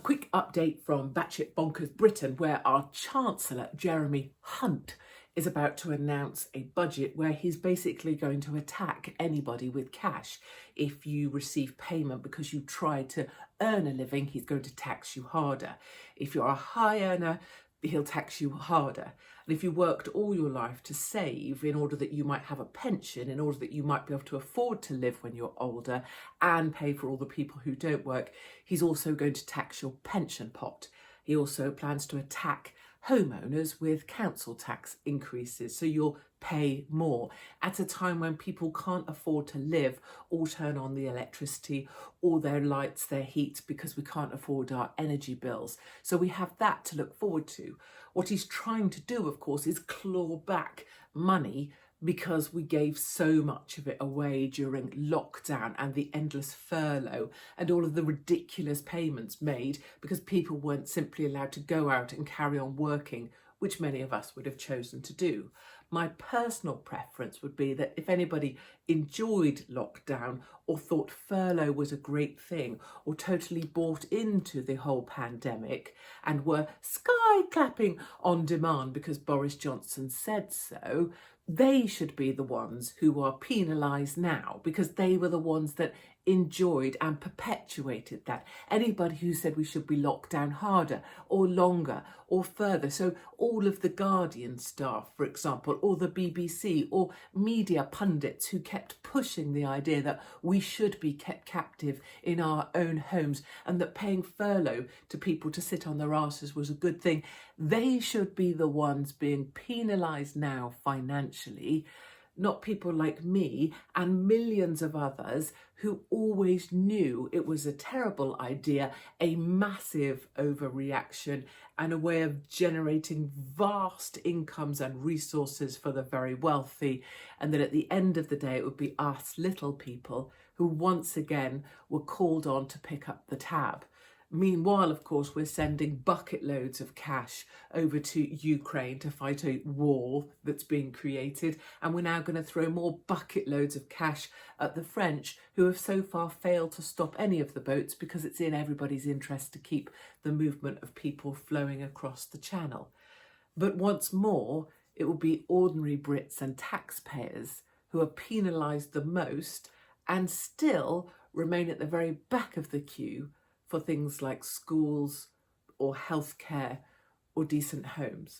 Quick update from batshit bonkers Britain, where our Chancellor, Jeremy Hunt, is about to announce a budget where he's basically going to attack anybody with cash. If you receive payment because you tried to earn a living, he's going to tax you harder. If you're a high earner, he'll tax you harder. And if you worked all your life to save in order that you might have a pension, in order that you might be able to afford to live when you're older and pay for all the people who don't work, he's also going to tax your pension pot. He also plans to attack homeowners with council tax increases, so you'll pay more at a time when people can't afford to live or turn on the electricity or their lights, their heat, because we can't afford our energy bills. So we have that to look forward to. What he's trying to do, of course, is claw back money because we gave so much of it away during lockdown and the endless furlough and all of the ridiculous payments made because people weren't simply allowed to go out and carry on working, which many of us would have chosen to do. My personal preference would be that if anybody enjoyed lockdown or thought furlough was a great thing or totally bought into the whole pandemic and were sky clapping on demand because Boris Johnson said so, they should be the ones who are penalised now because they were the ones that enjoyed and perpetuated that. Anybody who said we should be locked down harder or longer or further, so all of the Guardian staff, for example, or the BBC or media pundits who kept pushing the idea that we should be kept captive in our own homes and that paying furlough to people to sit on their asses was a good thing, they should be the ones being penalised now financially, not people like me and millions of others who always knew it was a terrible idea, a massive overreaction and a way of generating vast incomes and resources for the very wealthy, and that at the end of the day it would be us little people who once again were called on to pick up the tab. Meanwhile, of course, we're sending bucket loads of cash over to Ukraine to fight a war that's being created. And we're now going to throw more bucket loads of cash at the French, who have so far failed to stop any of the boats because it's in everybody's interest to keep the movement of people flowing across the channel. But once more, it will be ordinary Brits and taxpayers who are penalised the most and still remain at the very back of the queue for things like schools or healthcare or decent homes.